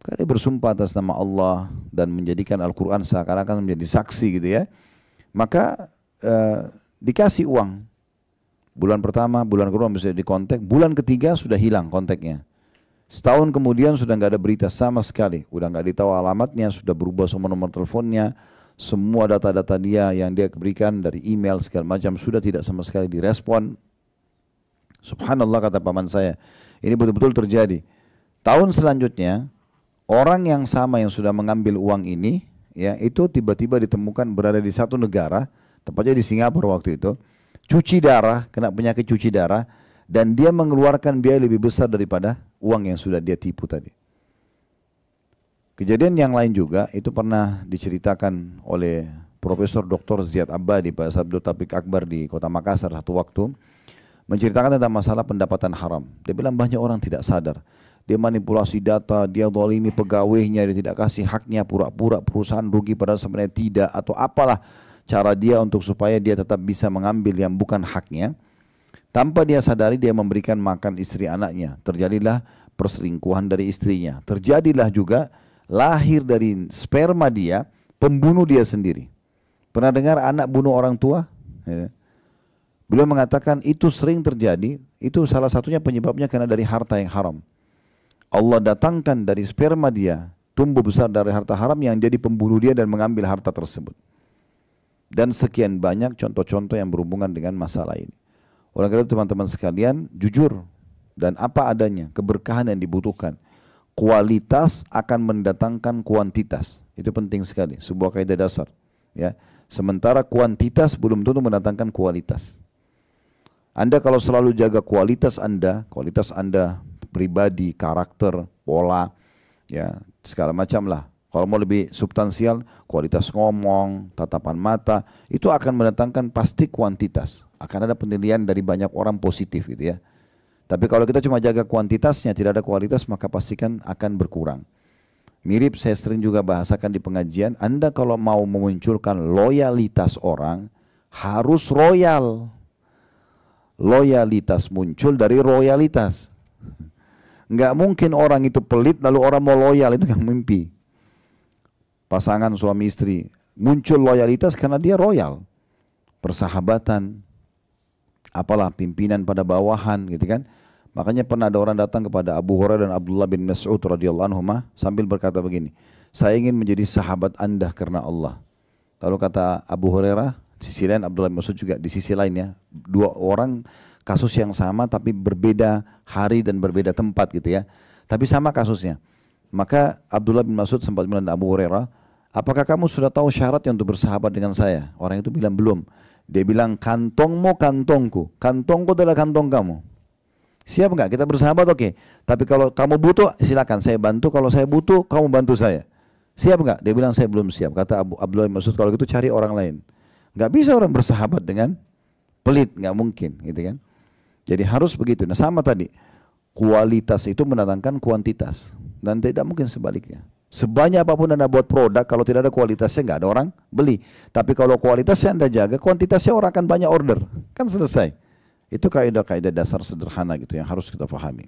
Karena dia bersumpah atas nama Allah dan menjadikan Al-Quran seakan-akan menjadi saksi gitu ya. Maka dikasih uang. Bulan pertama, bulan kedua bisa dikontak, bulan ketiga sudah hilang kontaknya. Setahun kemudian sudah nggak ada berita sama sekali, udah nggak ditahu alamatnya, sudah berubah semua nomor teleponnya, semua data-data dia yang dia berikan dari email segala macam sudah tidak sama sekali direspon. Subhanallah, kata paman saya, ini betul-betul terjadi. Tahun selanjutnya orang yang sama yang sudah mengambil uang ini, ya itu tiba-tiba ditemukan berada di satu negara, tepatnya di Singapura waktu itu, cuci darah, kena penyakit cuci darah, dan dia mengeluarkan biaya lebih besar daripada uang yang sudah dia tipu tadi. Kejadian yang lain juga itu pernah diceritakan oleh Profesor Dr. Ziyad Abadi pada saat beliau tabligh akbar di kota Makassar satu waktu, menceritakan tentang masalah pendapatan haram. Dia bilang banyak orang tidak sadar. Dia manipulasi data, dia zalimi pegawainya, dia tidak kasih haknya, pura-pura perusahaan rugi padahal sebenarnya tidak, atau apalah cara dia untuk supaya dia tetap bisa mengambil yang bukan haknya. Tanpa dia sadari dia memberikan makan istri anaknya. Terjadilah perselingkuhan dari istrinya. Terjadilah juga lahir dari sperma dia, pembunuh dia sendiri. Pernah dengar anak bunuh orang tua? Ya. Beliau mengatakan itu sering terjadi, itu salah satunya penyebabnya karena dari harta yang haram. Allah datangkan dari sperma dia, tumbuh besar dari harta haram yang jadi pembunuh dia dan mengambil harta tersebut. Dan sekian banyak contoh-contoh yang berhubungan dengan masalah ini. Oleh karena itu teman-teman sekalian, jujur dan apa adanya, keberkahan yang dibutuhkan. Kualitas akan mendatangkan kuantitas. Itu penting sekali, sebuah kaidah dasar. Ya. Sementara kuantitas belum tentu mendatangkan kualitas. Anda kalau selalu jaga kualitas Anda pribadi, karakter, pola, ya segala macam lah. Kalau mau lebih substansial, kualitas ngomong, tatapan mata, itu akan mendatangkan pasti kuantitas. Akan ada penilaian dari banyak orang positif gitu ya. Tapi kalau kita cuma jaga kuantitasnya, tidak ada kualitas, maka pastikan akan berkurang. Mirip saya sering juga bahasakan di pengajian, Anda kalau mau memunculkan loyalitas orang, harus royal. Loyalitas muncul dari royalitas. Nggak mungkin orang itu pelit lalu orang mau loyal, itu nggak mimpi. Pasangan suami istri muncul loyalitas karena dia royal. Persahabatan, apalah pimpinan pada bawahan gitu kan. Makanya pernah ada orang datang kepada Abu Hurairah dan Abdullah bin Mas'ud radhiyallahu anhuma sambil berkata begini, saya ingin menjadi sahabat Anda karena Allah. Lalu kata Abu Hurairah, di sisi lain Abdullah bin Mas'ud juga di sisi lainnya, dua orang kasus yang sama tapi berbeda hari dan berbeda tempat gitu ya. Tapi sama kasusnya. Maka Abdullah bin Mas'ud sempat bilang Abu Hurairah, apakah kamu sudah tahu syaratnya untuk bersahabat dengan saya? Orang itu bilang belum. Dia bilang kantongmu kantongku, kantongku adalah kantong kamu. Siap enggak kita bersahabat? Oke. Tapi kalau kamu butuh silakan saya bantu, kalau saya butuh kamu bantu saya. Siap enggak? Dia bilang saya belum siap. Kata Abdullah bin Mas'ud, kalau gitu cari orang lain. Enggak bisa orang bersahabat dengan pelit, enggak mungkin gitu kan. Jadi harus begitu. Nah sama tadi, kualitas itu mendatangkan kuantitas dan tidak mungkin sebaliknya. Sebanyak apapun Anda buat produk, kalau tidak ada kualitasnya nggak ada orang beli. Tapi kalau kualitasnya Anda jaga, kuantitasnya orang akan banyak order. Kan selesai. Itu kaidah-kaidah dasar sederhana gitu yang harus kita pahami.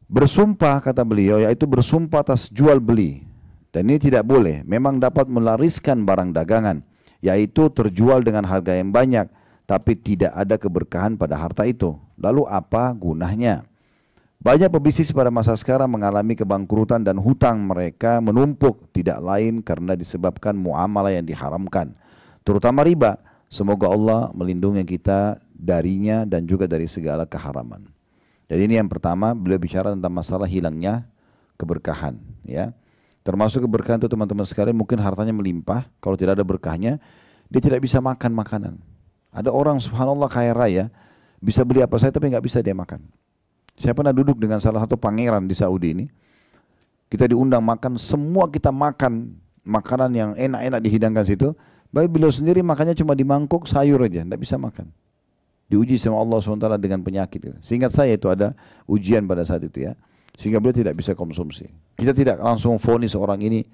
Bersumpah kata beliau, yaitu bersumpah atas jual beli. Dan ini tidak boleh, memang dapat melariskan barang dagangan, yaitu terjual dengan harga yang banyak, tapi tidak ada keberkahan pada harta itu. Lalu apa gunanya? Banyak pebisnis pada masa sekarang mengalami kebangkrutan dan hutang mereka menumpuk, tidak lain karena disebabkan muamalah yang diharamkan. terutama riba. Semoga Allah melindungi kita darinya dan juga dari segala keharaman. Jadi ini yang pertama, beliau bicara tentang masalah hilangnya keberkahan, ya. Termasuk keberkahan itu teman-teman sekalian, mungkin hartanya melimpah, kalau tidak ada berkahnya, dia tidak bisa makan makanan. Ada orang subhanallah kaya raya, bisa beli apa saja tapi nggak bisa dia makan. Saya pernah duduk dengan salah satu pangeran di Saudi ini, kita diundang makan, semua kita makan makanan yang enak-enak dihidangkan situ, tapi beliau sendiri makannya cuma di mangkuk sayur aja, tidak bisa makan. Diuji sama Allah SWT dengan penyakit. Seingat saya itu ada ujian pada saat itu ya. Sehingga beliau tidak bisa konsumsi. Kita tidak langsung vonis orang ini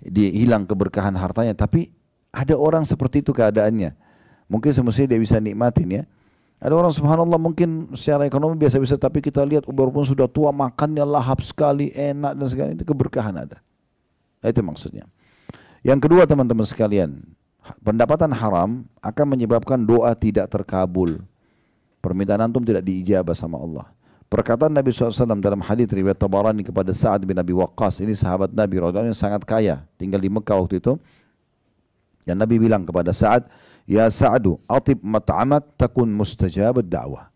hilang keberkahan hartanya. Tapi ada orang seperti itu keadaannya. Mungkin semestinya dia bisa nikmatin ya. Ada orang subhanallah mungkin secara ekonomi biasa-biasa. Tapi kita lihat walaupun sudah tua makannya lahap sekali, enak dan segala itu keberkahan ada. Itu maksudnya. Yang kedua teman-teman sekalian. Pendapatan haram akan menyebabkan doa tidak terkabul. Permintaan antum tidak diijabah sama Allah. Perkataan Nabi SAW dalam hadits riwayat Tabarani kepada Sa'ad bin Abi Waqqas. Ini sahabat Nabi radhiyallahu anhu yang sangat kaya. Tinggal di Mekah waktu itu. Dan Nabi bilang kepada Sa'ad, Ya Sa'adu, atib mat'amak takun mustajabat da'wah.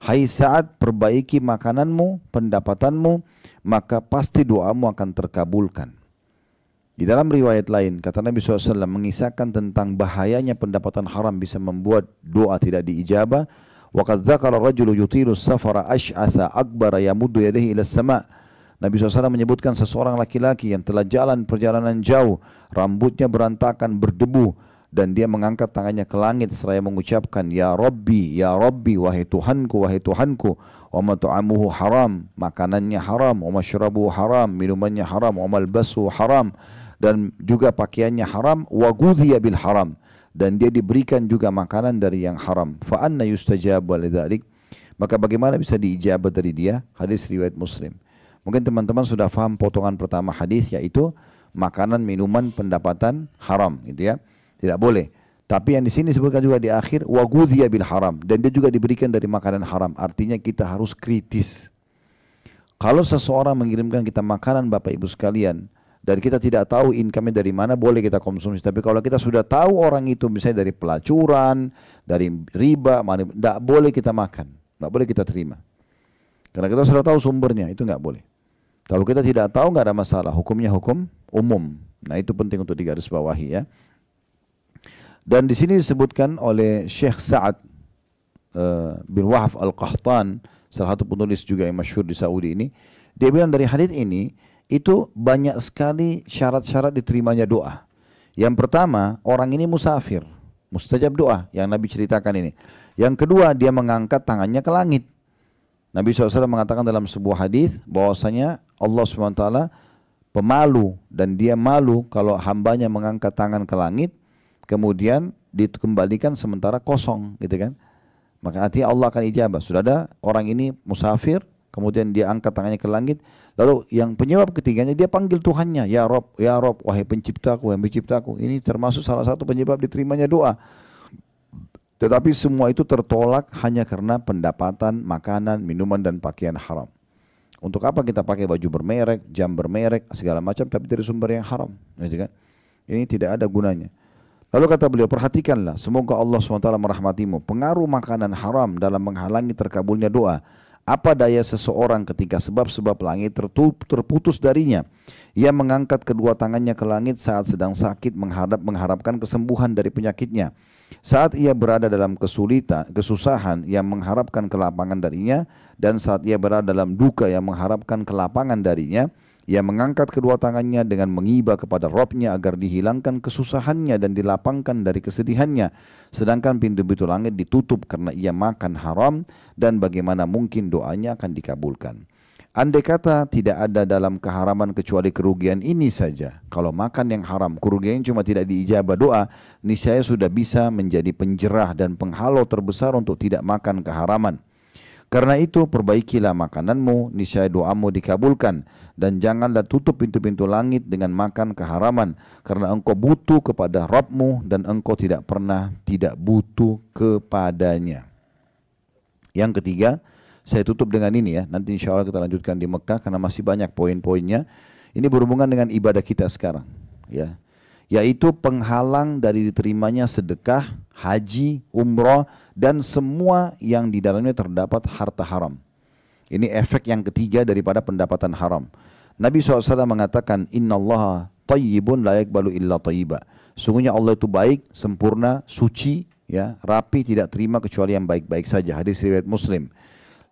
Hai Sa'ad, perbaiki makananmu, pendapatanmu, maka pasti doamu akan terkabulkan. Di dalam riwayat lain, kata Nabi SAW mengisahkan tentang bahayanya pendapatan haram bisa membuat doa tidak diijabah. Wa qad dzakara rajulu yutilu safara ash'atha akbara yamuddu yadayhi ila sama'. Nabi SAW menyebutkan seseorang laki-laki yang telah jalan perjalanan jauh, rambutnya berantakan, berdebu, dan dia mengangkat tangannya ke langit seraya mengucapkan, Ya Rabbi, wahai Tuhanku, wa mat'amuhu haram, makanannya haram, wa mashrabuhu haram, minumannya haram, wa malbasuhu haram, dan juga pakaiannya haram, wa ghudhiya bil haram, dan dia diberikan juga makanan dari yang haram. Fa anna yustajabu lidzalik, maka bagaimana bisa diijabah dari dia? Hadis riwayat Muslim. Mungkin teman-teman sudah faham potongan pertama hadis, yaitu makanan, minuman, pendapatan haram, gitu ya. Tidak boleh. Tapi yang di sini disebutkan juga di akhir, wa ghudhiya bil haram, dan dia juga diberikan dari makanan haram. Artinya kita harus kritis. Kalau seseorang mengirimkan kita makanan Bapak Ibu sekalian, dan kita tidak tahu income-nya dari mana, boleh kita konsumsi. Tapi kalau kita sudah tahu orang itu misalnya dari pelacuran, dari riba, tidak boleh kita makan, tidak boleh kita terima. Karena kita sudah tahu sumbernya, itu nggak boleh. Kalau kita tidak tahu nggak ada masalah, hukumnya hukum umum. Nah itu penting untuk digarisbawahi ya. Dan di sini disebutkan oleh Syekh Sa'ad bin Wahab Al-Qahtan, salah satu penulis juga yang masyhur di Saudi ini, dia bilang dari hadits ini, itu banyak sekali syarat-syarat diterimanya doa. Yang pertama, orang ini musafir, mustajab doa yang Nabi ceritakan ini. Yang kedua, dia mengangkat tangannya ke langit. Nabi SAW mengatakan dalam sebuah hadis bahwasanya Allah SWT pemalu, dan dia malu kalau hambanya mengangkat tangan ke langit, kemudian dikembalikan sementara kosong, gitu kan? Maka artinya Allah akan ijabah. Sudah ada orang ini musafir, kemudian dia angkat tangannya ke langit. Lalu yang penyebab ketiganya dia panggil Tuhannya, Ya Rob, wahai penciptaku, wahai penciptaku. Ini termasuk salah satu penyebab diterimanya doa. Tetapi semua itu tertolak hanya karena pendapatan, makanan, minuman, dan pakaian haram. Untuk apa kita pakai baju bermerek, jam bermerek, segala macam, tapi dari sumber yang haram, gitu kan? Ini tidak ada gunanya. Lalu kata beliau, perhatikanlah, semoga Allah SWT merahmatimu. Pengaruh makanan haram dalam menghalangi terkabulnya doa. Apa daya seseorang ketika sebab-sebab langit terputus darinya? Ia mengangkat kedua tangannya ke langit saat sedang sakit, mengharapkan kesembuhan dari penyakitnya. Saat ia berada dalam kesusahan yang mengharapkan kelapangan darinya, dan saat ia berada dalam duka yang mengharapkan kelapangan darinya, ia mengangkat kedua tangannya dengan mengiba kepada Rabb-Nya agar dihilangkan kesusahannya dan dilapangkan dari kesedihannya. Sedangkan pintu-pintu langit ditutup karena ia makan haram, dan bagaimana mungkin doanya akan dikabulkan. Andai kata tidak ada dalam keharaman kecuali kerugian ini saja. Kalau makan yang haram, kerugian cuma tidak diijabah doa, niscaya sudah bisa menjadi penjerah dan penghalau terbesar untuk tidak makan keharaman. Karena itu perbaikilah makananmu, niscaya doamu dikabulkan, dan janganlah tutup pintu-pintu langit dengan makan keharaman, karena engkau butuh kepada Rabb-mu dan engkau tidak pernah tidak butuh kepadanya. Yang ketiga, saya tutup dengan ini ya, nanti insya Allah kita lanjutkan di Mekah karena masih banyak poin-poinnya. Ini berhubungan dengan ibadah kita sekarang ya. yaitu penghalang dari diterimanya sedekah, haji, umrah, dan semua yang di dalamnya terdapat harta haram. Ini efek yang ketiga daripada pendapatan haram. Nabi SAW mengatakan, Innallaha tayyibun la yakbalu illa tayyiba. Sungguhnya Allah itu baik, sempurna, suci, ya, rapi, tidak terima kecuali yang baik-baik saja. Hadis riwayat Muslim.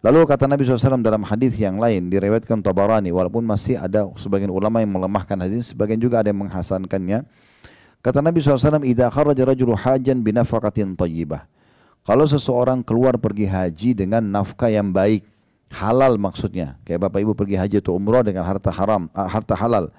Lalu kata Nabi SAW dalam hadis yang lain, diriwayatkan Tabarani, walaupun masih ada sebagian ulama yang melemahkan hadis, sebagian juga ada yang menghasankannya. Kata Nabi SAW, Idza kharaja rajulu hajan binafaqatin tayyibah. Kalau seseorang keluar pergi haji dengan nafkah yang baik, halal maksudnya, kayak bapak ibu pergi haji atau umrah dengan harta haram, harta halal.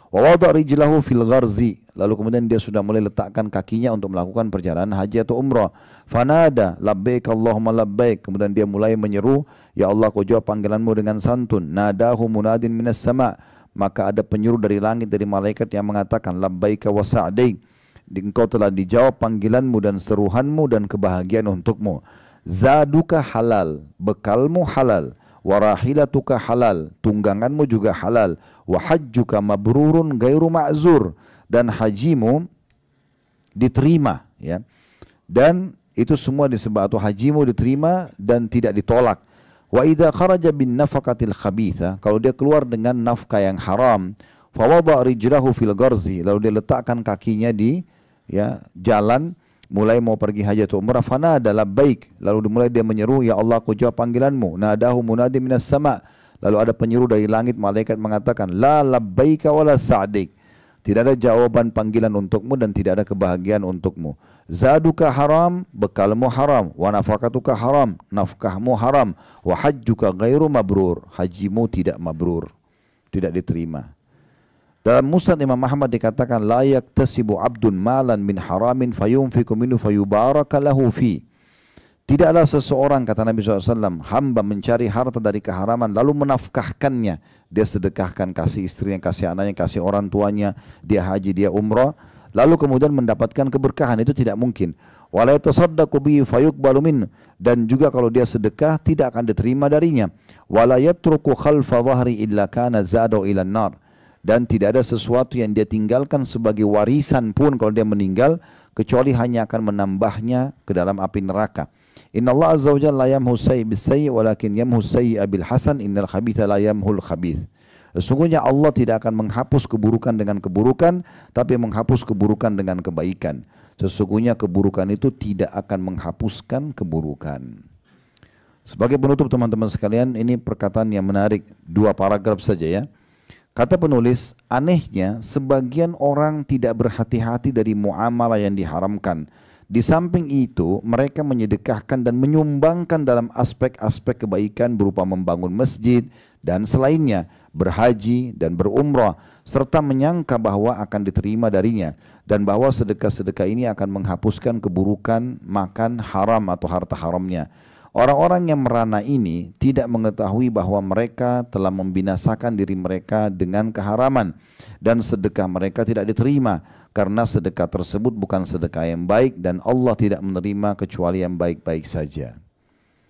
Wa wada' rijlahu fil gharzi, lalu kemudian dia sudah mulai letakkan kakinya untuk melakukan perjalanan haji atau umrah. Fanada labbaik Allahumma labbaik, kemudian dia mulai menyeru, ya Allah kau jawab panggilanmu dengan santun. Nadahu munadin minas sama', maka ada penyuruh dari langit dari malaikat yang mengatakan labbaika wa sa'daik, engkau telah dijawab panggilanmu dan seruhanmu dan kebahagiaan untukmu. Zaduka halal, bekalmu halal, warahilatuka halal, tungganganmu juga halal, wahajjuka mabrurun gairu ma'zur, dan hajimu diterima, ya. Dan itu semua disebut, atau hajimu diterima dan tidak ditolak. Wa idza kharaja bin nafaqatil khabitha, kalau dia keluar dengan nafkah yang haram, fa wada' rijlahu fil gharzi, lalu dia letakkan kakinya di, ya, jalan, mulai mau pergi haji atau umrah, fanada labbaik, lalu mulai dia menyeru, ya Allah aku jawab panggilanmu. Nadahu munadi minas sama', lalu ada penyuruh dari langit, malaikat mengatakan, la labbaika wala sa'dik, tidak ada jawaban panggilan untukmu dan tidak ada kebahagiaan untukmu. Zaduka haram, bekalmu haram, wa nafaqatuka haram, nafkahmu haram, wa hajjuka ghairu mabrur, hajimu tidak mabrur, tidak diterima. Dalam Musnad Imam Ahmad dikatakan, la yaktasibu abdun malan min haramin fayunfiku minhu fayubaraka lahu fi. Tidaklah seseorang, kata Nabi SAW, hamba mencari harta dari keharaman lalu menafkahkannya. Dia sedekahkan, kasih istrinya, kasih anaknya, kasih orang tuanya, dia haji, dia umrah, lalu kemudian mendapatkan keberkahan, itu tidak mungkin. Wala yatasaddaqu bihi fayuqbalu min, dan juga kalau dia sedekah tidak akan diterima darinya. Wala yatruku khalfa dhahri illa kana zadu ila nar, dan tidak ada sesuatu yang dia tinggalkan sebagai warisan pun kalau dia meninggal, kecuali hanya akan menambahnya ke dalam api neraka. Inna Allah azza wa jalla la yamhu sayyi bis sayyi walakin yamhu sayyi bil hasan, innal khabitha la yamhul khabith. Sesungguhnya Allah tidak akan menghapus keburukan dengan keburukan, tapi menghapus keburukan dengan kebaikan. Sesungguhnya keburukan itu tidak akan menghapuskan keburukan. Sebagai penutup teman-teman sekalian, ini perkataan yang menarik, 2 paragraf saja ya. Kata penulis, anehnya sebagian orang tidak berhati-hati dari muamalah yang diharamkan. Di samping itu, mereka menyedekahkan dan menyumbangkan dalam aspek-aspek kebaikan berupa membangun masjid dan selainnya, berhaji dan berumrah, serta menyangka bahwa akan diterima darinya, dan bahwa sedekah-sedekah ini akan menghapuskan keburukan makan haram atau harta haramnya. Orang-orang yang merana ini tidak mengetahui bahwa mereka telah membinasakan diri mereka dengan keharaman, dan sedekah mereka tidak diterima karena sedekah tersebut bukan sedekah yang baik, dan Allah tidak menerima kecuali yang baik-baik saja.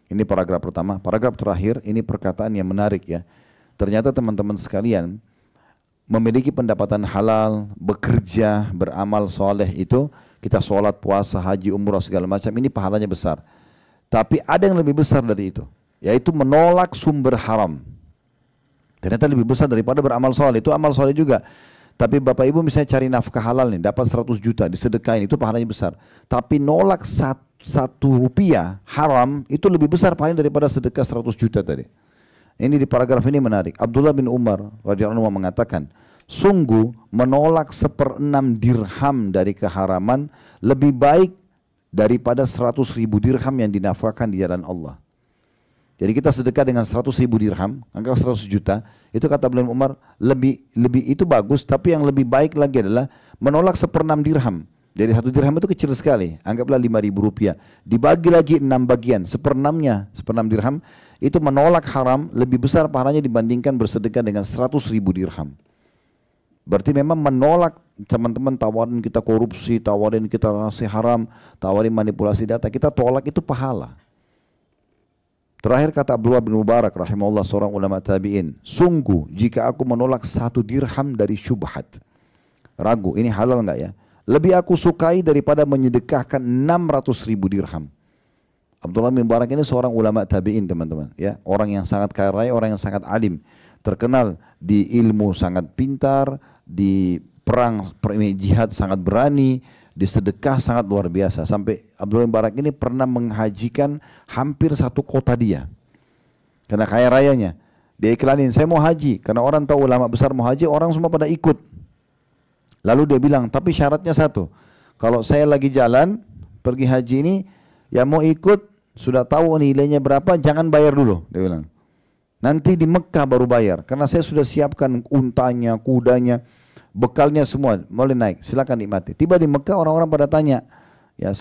Ini paragraf pertama. Paragraf terakhir, ini perkataan yang menarik ya. Ternyata teman-teman sekalian, memiliki pendapatan halal, bekerja, beramal soleh itu, kita sholat, puasa, haji, umrah segala macam, ini pahalanya besar. Tapi ada yang lebih besar dari itu, yaitu menolak sumber haram. Ternyata lebih besar daripada beramal soleh. Itu amal soleh juga. Tapi bapak ibu misalnya cari nafkah halal nih, dapat 100 juta, disedekahin, itu pahalanya besar. Tapi nolak 1 rupiah haram, itu lebih besar pahalanya daripada sedekah 100 juta tadi. Ini di paragraf ini menarik. Abdullah bin Umar radhiyallahu anhu mengatakan, sungguh menolak 1/6 dirham dari keharaman lebih baik daripada 100.000 dirham yang dinafkahkan di jalan Allah. Jadi kita sedekah dengan 100.000 dirham, anggap 100 juta, itu kata Abdullah bin Umar, lebih itu bagus, tapi yang lebih baik lagi adalah menolak 1/6 dirham. Jadi 1 dirham itu kecil sekali, anggaplah 5.000 rupiah. Dibagi lagi 6 bagian, 1/6-nya, 1/6 dirham, itu menolak haram lebih besar pahalanya dibandingkan bersedekah dengan 100.000 dirham. Berarti memang menolak, teman-teman, tawarin kita korupsi, tawarin kita nasi haram, tawarin manipulasi data, kita tolak, itu pahala. Terakhir kata Abdullah bin Mubarak rahimahullah, seorang ulama tabi'in, sungguh jika aku menolak 1 dirham dari syubhat, ragu ini halal enggak ya, lebih aku sukai daripada menyedekahkan 600.000 dirham. Abdullah bin Mubarak ini seorang ulama tabi'in teman-teman, ya, orang yang sangat kaya raya, orang yang sangat alim, terkenal di ilmu sangat pintar, di perang jihad sangat berani, di sedekah sangat luar biasa. Sampai Abdullah bin Mubarak ini pernah menghajikan hampir satu kota dia, karena kaya rayanya. Dia iklanin, saya mau haji, karena orang tahu ulama besar mau haji, orang semua pada ikut. Lalu dia bilang, tapi syaratnya satu, kalau saya lagi jalan pergi haji ini, yang mau ikut sudah tahu nilainya berapa, jangan bayar dulu, dia bilang. Nanti di Mekah baru bayar, karena saya sudah siapkan untanya, kudanya, bekalnya semua, boleh naik, silakan nikmati. Tiba di Mekah orang-orang pada tanya, ya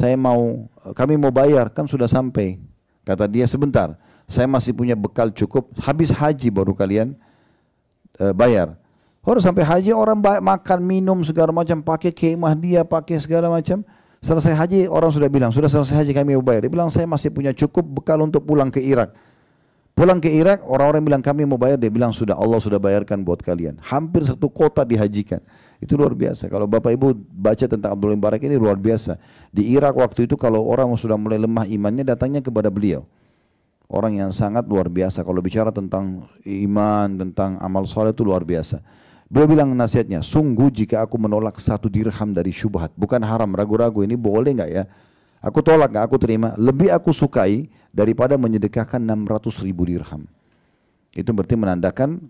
kami mau bayar, kan sudah sampai. Kata dia, sebentar, saya masih punya bekal cukup, habis haji baru kalian bayar. Harus sampai haji orang makan, minum segala macam, pakai kemah dia, pakai segala macam. Selesai haji orang sudah bilang, sudah selesai haji kami mau bayar. Dia bilang saya masih punya cukup bekal untuk pulang ke Irak. Pulang ke Irak orang-orang bilang kami mau bayar. Dia bilang sudah, Allah sudah bayarkan buat kalian. Hampir satu kota dihajikan. Itu luar biasa. Kalau Bapak Ibu baca tentang Abdullah bin Mubarak ini luar biasa. Di Irak waktu itu kalau orang sudah mulai lemah imannya datangnya kepada beliau. Orang yang sangat luar biasa. Kalau bicara tentang iman, tentang amal soleh itu luar biasa. Beliau bilang nasihatnya, sungguh jika aku menolak 1 dirham dari syubhat, bukan haram, ragu-ragu ini boleh nggak ya? Aku tolak nggak, aku terima. Lebih aku sukai daripada menyedekahkan 600.000 dirham. Itu berarti menandakan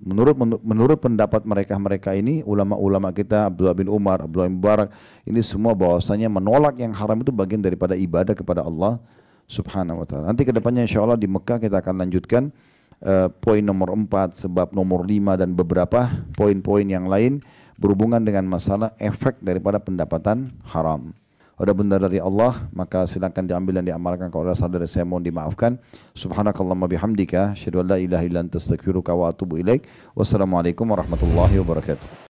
menurut pendapat mereka ini, ulama-ulama kita, Abdullah bin Umar, Abdullah bin Mubarak, ini semua bahwasanya menolak yang haram itu bagian daripada ibadah kepada Allah Subhanahu wa ta'ala. Nanti kedepannya insya Allah di Mekah kita akan lanjutkan poin nomor 4, sebab nomor 5 dan beberapa poin-poin yang lain berhubungan dengan masalah efek daripada pendapatan haram. Ada benda dari Allah, maka silakan diambil dan diamalkan. Kalau ada salah dari saya mohon dimaafkan. Subhanakallahumma bihamdika, asyhadu an la ilaha illa anta astaghfiruka wa atubu ilaik. Wassalamualaikum warahmatullahi wabarakatuh.